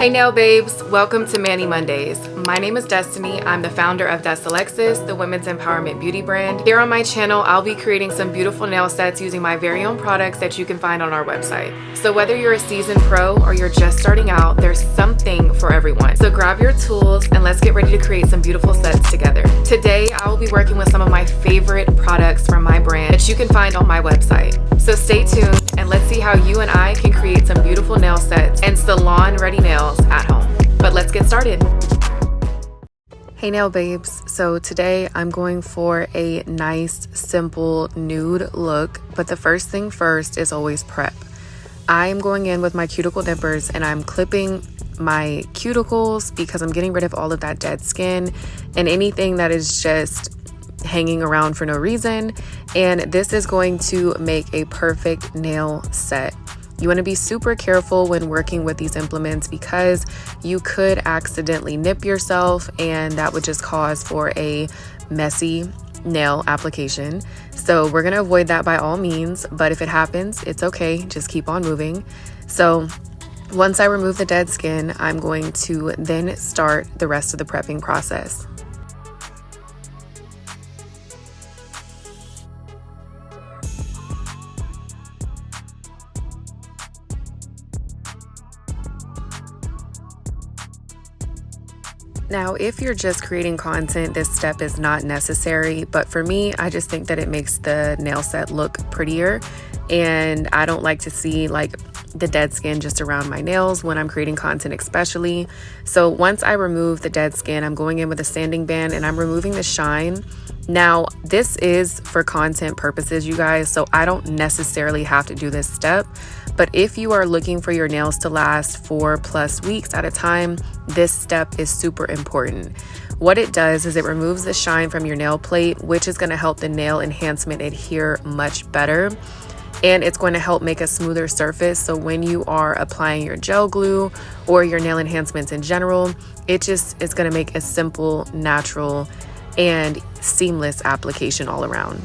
Hey nail babes, welcome to Manny Mondays. My name is Destiny. I'm the founder of Desalexiss, the women's empowerment beauty brand. Here on my channel, I'll be creating some beautiful nail sets using my very own products that you can find on our website. So whether you're a seasoned pro or you're just starting out, there's something for everyone. So grab your tools and let's get ready to create some beautiful sets together. Today, I will be working with some of my favorite products from my brand that you can find on my website. So stay tuned and let's see how you and I can create some beautiful nail sets and salon ready nails at home. But let's get started. Hey nail babes, so today I'm going for a nice simple nude look, but the first thing first is always prep. I am going in with my cuticle nippers and I'm clipping my cuticles because I'm getting rid of all of that dead skin and anything that is just hanging around for no reason. And this is going to make a perfect nail set. You want to be super careful when working with these implements because you could accidentally nip yourself and that would just cause for a messy nail application. So we're going to avoid that by all means, but if it happens, it's okay. Just keep on moving. So once I remove the dead skin, I'm going to then start the rest of the prepping process. Now, if you're just creating content, this step is not necessary, but for me, I just think that it makes the nail set look prettier, and I don't like to see like the dead skin just around my nails when I'm creating content especially. So once I remove the dead skin, I'm going in with a sanding band and I'm removing the shine. Now, this is for content purposes, you guys, so I don't necessarily have to do this step. But if you are looking for your nails to last 4+ weeks at a time, this step is super important. What it does is it removes the shine from your nail plate, which is going to help the nail enhancement adhere much better. And it's going to help make a smoother surface. So when you are applying your gel glue or your nail enhancements in general, it just is going to make a simple, natural, and seamless application all around.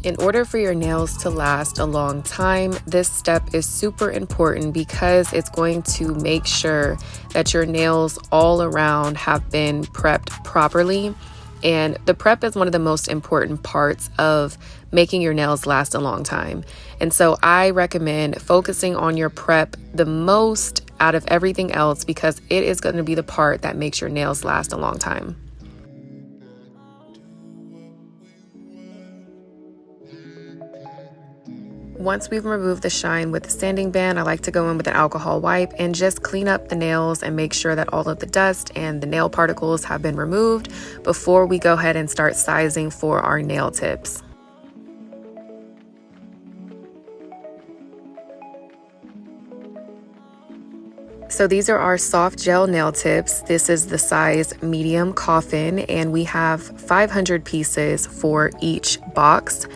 In order for your nails to last a long time, this step is super important because it's going to make sure that your nails all around have been prepped properly. And the prep is one of the most important parts of making your nails last a long time. And so I recommend focusing on your prep the most out of everything else because it is going to be the part that makes your nails last a long time. Once we've removed the shine with the sanding band, I like to go in with an alcohol wipe and just clean up the nails and make sure that all of the dust and the nail particles have been removed before we go ahead and start sizing for our nail tips. So these are our soft gel nail tips. This is the size medium coffin and we have 500 pieces for each box.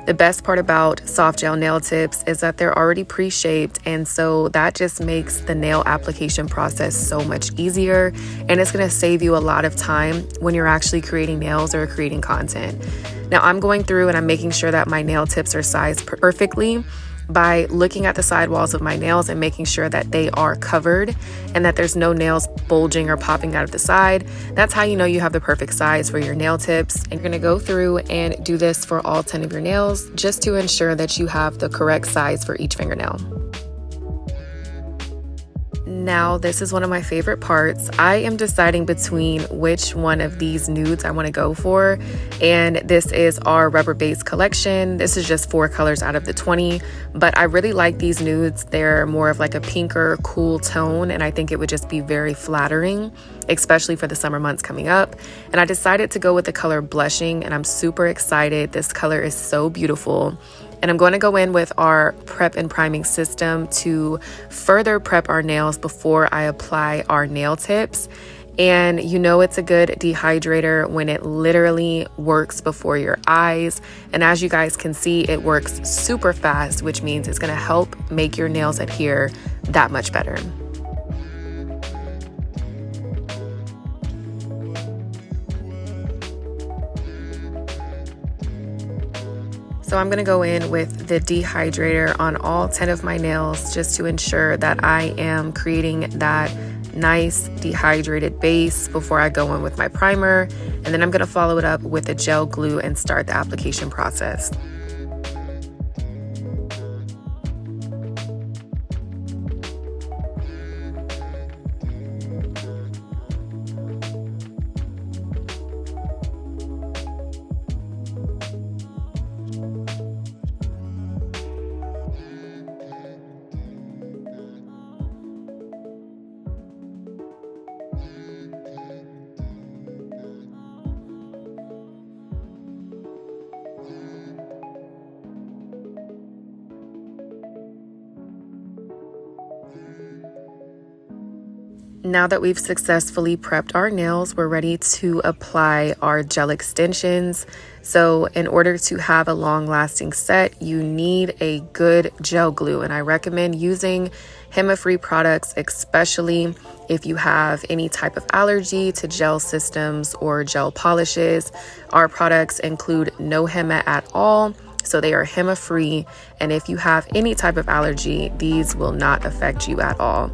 The best part about soft gel nail tips is that they're already pre-shaped, and so that just makes the nail application process so much easier, and it's going to save you a lot of time when you're actually creating nails or creating content. Now I'm going through and I'm making sure that my nail tips are sized perfectly by looking at the sidewalls of my nails and making sure that they are covered and that there's no nails bulging or popping out of the side. That's how you know you have the perfect size for your nail tips. And you're going to go through and do this for all 10 of your nails just to ensure that you have the correct size for each fingernail. Now, this is one of my favorite parts. I am deciding between which one of these nudes I want to go for, and this is our rubber base collection. This is just 4 colors out of the 20, but I really like these nudes. They're more of like a pinker, cool tone, and I think it would just be very flattering, especially for the summer months coming up. And I decided to go with the color Blushing, and I'm super excited. This color is so beautiful. And I'm going to go in with our prep and priming system to further prep our nails before I apply our nail tips. And you know it's a good dehydrator when it literally works before your eyes. And as you guys can see, it works super fast, which means it's going to help make your nails adhere that much better. So I'm gonna go in with the dehydrator on all 10 of my nails just to ensure that I am creating that nice dehydrated base before I go in with my primer. And then I'm gonna follow it up with a gel glue and start the application process. Now that we've successfully prepped our nails, we're ready to apply our gel extensions. So in order to have a long-lasting set, you need a good gel glue, and I recommend using HEMA-free products, especially if you have any type of allergy to gel systems or gel polishes. Our products include no HEMA at all, so they are HEMA-free, and if you have any type of allergy, these will not affect you at all.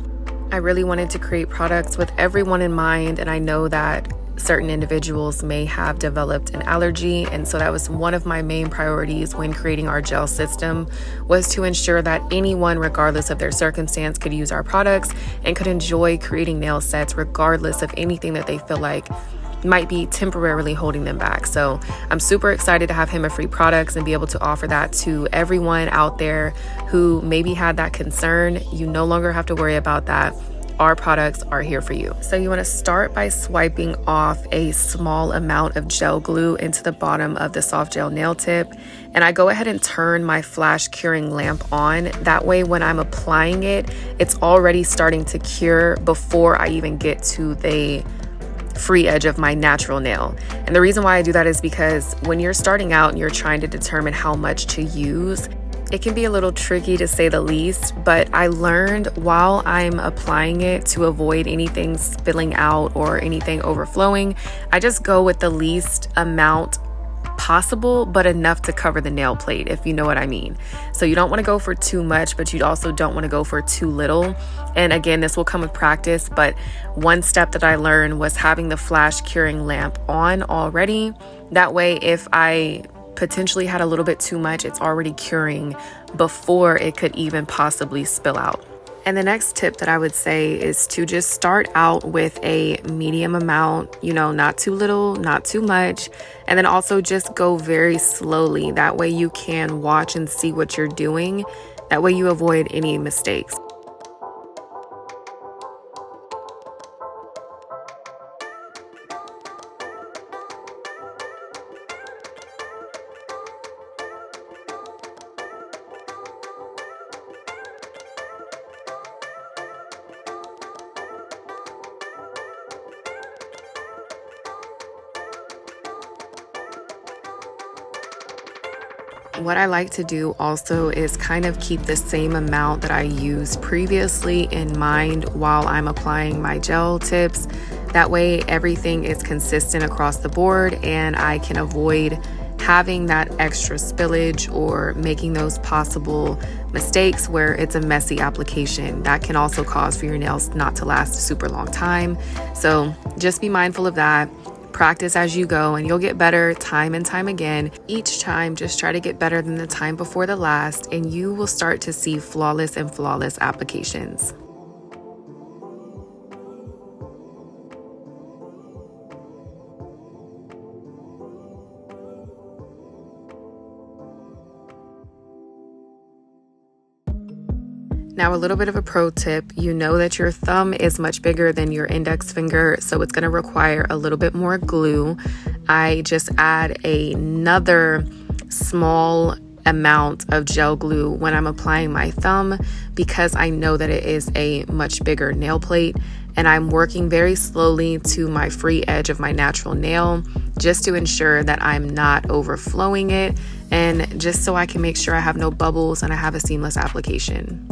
I really wanted to create products with everyone in mind, and I know that certain individuals may have developed an allergy, and so that was one of my main priorities when creating our gel system, was to ensure that anyone, regardless of their circumstance, could use our products and could enjoy creating nail sets regardless of anything that they feel like might be temporarily holding them back. So I'm super excited to have HEMA-free products and be able to offer that to everyone out there who maybe had that concern. You no longer have to worry about that. Our products are here for you. So you want to start by swiping off a small amount of gel glue into the bottom of the soft gel nail tip. And I go ahead and turn my flash curing lamp on. That way when I'm applying it, it's already starting to cure before I even get to the free edge of my natural nail. And the reason why I do that is because when you're starting out and you're trying to determine how much to use, it can be a little tricky to say the least, but I learned while I'm applying it to avoid anything spilling out or anything overflowing, I just go with the least amount possible, but enough to cover the nail plate, if you know what I mean. So you don't want to go for too much, but you also don't want to go for too little. And again, this will come with practice, but one step that I learned was having the flash curing lamp on already. That way, if I potentially had a little bit too much, it's already curing before it could even possibly spill out. And the next tip that I would say is to just start out with a medium amount, not too little, not too much. And then also just go very slowly. That way you can watch and see what you're doing. That way you avoid any mistakes. What I like to do also is kind of keep the same amount that I used previously in mind while I'm applying my gel tips. That way everything is consistent across the board and I can avoid having that extra spillage or making those possible mistakes where it's a messy application. That can also cause for your nails not to last a super long time. So just be mindful of that. Practice as you go and you'll get better time and time again. Each time, just try to get better than the time before the last, and you will start to see flawless applications. Now, a little bit of a pro tip, you know that your thumb is much bigger than your index finger, so it's going to require a little bit more glue. I just add another small amount of gel glue when I'm applying my thumb because I know that it is a much bigger nail plate, and I'm working very slowly to my free edge of my natural nail just to ensure that I'm not overflowing it and just so I can make sure I have no bubbles and I have a seamless application.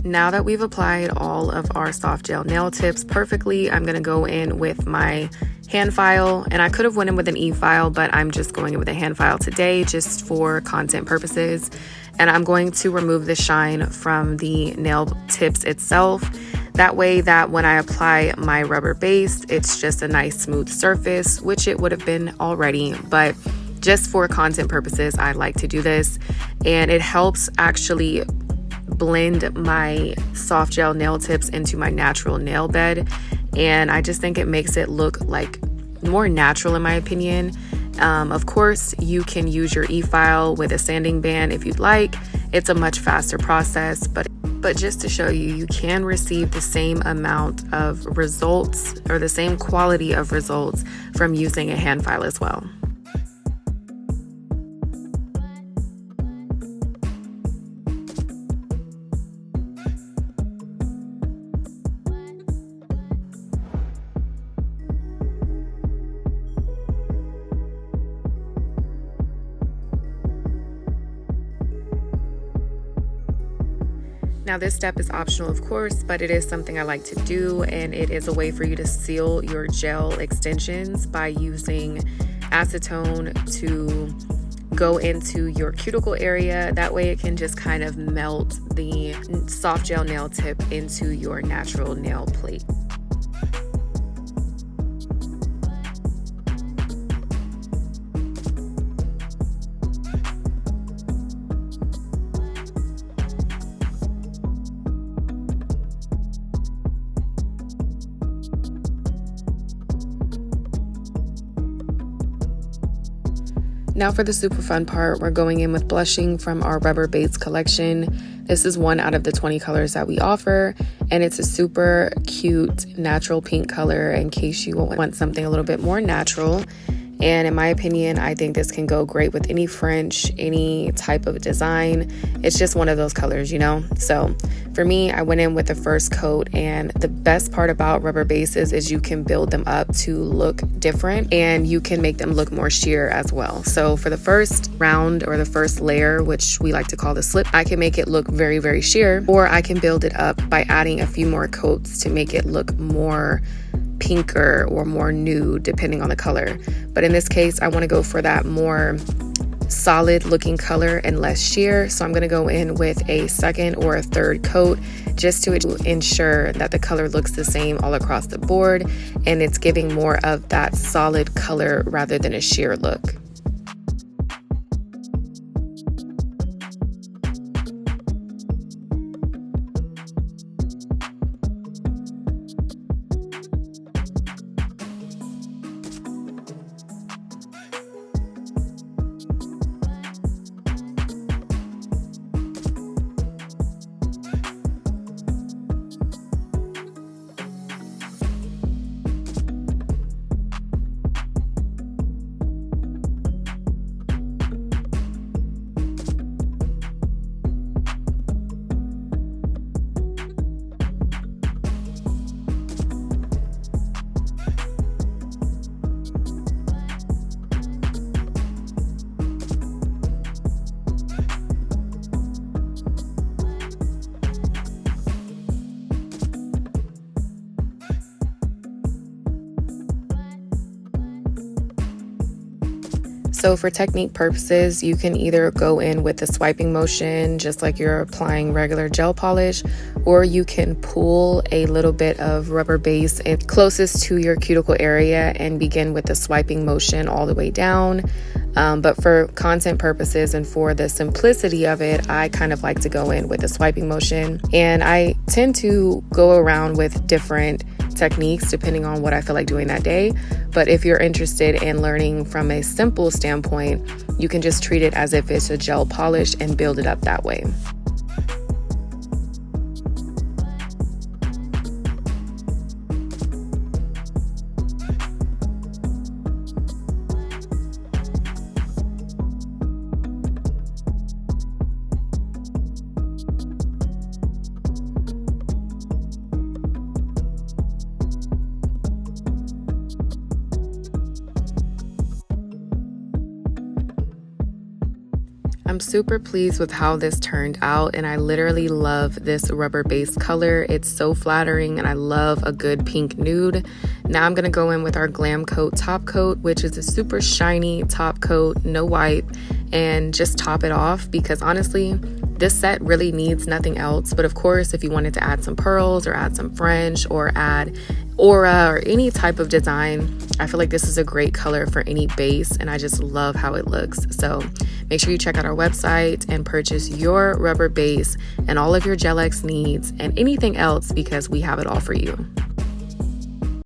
Now that we've applied all of our soft gel nail tips perfectly, I'm going to go in with my hand file, and I could have went in with an e-file, but I'm just going in with a hand file today just for content purposes. And I'm going to remove the shine from the nail tips itself. That way that when I apply my rubber base, it's just a nice smooth surface, which it would have been already, but just for content purposes, I like to do this. And it helps actually blend my soft gel nail tips into my natural nail bed, and I just think it makes it look like more natural in my opinion. Of course, you can use your e-file with a sanding band if you'd like. It's a much faster process, but just to show you, you can receive the same amount of results or the same quality of results from using a hand file as well. Now this step is optional, of course, but it is something I like to do, and it is a way for you to seal your gel extensions by using acetone to go into your cuticle area. That way it can just kind of melt the soft gel nail tip into your natural nail plate. Now for the super fun part, we're going in with blushing from our rubber base collection. This is one out of the 20 colors that we offer, and it's a super cute natural pink color in case you want something a little bit more natural. And in my opinion, I think this can go great with any French, any type of design. It's just one of those colors, you know? So for me, I went in with the first coat, and the best part about rubber bases is you can build them up to look different, and you can make them look more sheer as well. So for the first round or the first layer, which we like to call the slip, I can make it look very, very sheer, or I can build it up by adding a few more coats to make it look more pinker or more nude depending on the color. But in this case, I want to go for that more solid looking color and less sheer, so I'm going to go in with a second or a third coat just to ensure that the color looks the same all across the board, and it's giving more of that solid color rather than a sheer look. So for technique purposes, you can either go in with the swiping motion, just like you're applying regular gel polish, or you can pull a little bit of rubber base closest to your cuticle area and begin with the swiping motion all the way down. But for content purposes and for the simplicity of it, I kind of like to go in with the swiping motion. And I tend to go around with different techniques depending on what I feel like doing that day. But if you're interested in learning from a simple standpoint, you can just treat it as if it's a gel polish and build it up that way. I'm super pleased with how this turned out, and I literally love this rubber base color. It's so flattering, and I love a good pink nude. Now I'm gonna go in with our Glam Coat top coat, which is a super shiny top coat, no wipe, and just top it off because honestly, this set really needs nothing else. But of course, if you wanted to add some pearls or add some French or add aura or any type of design, I feel like this is a great color for any base, and I just love how it looks. So make sure you check out our website and purchase your rubber base and all of your Gel X needs and anything else because we have it all for you.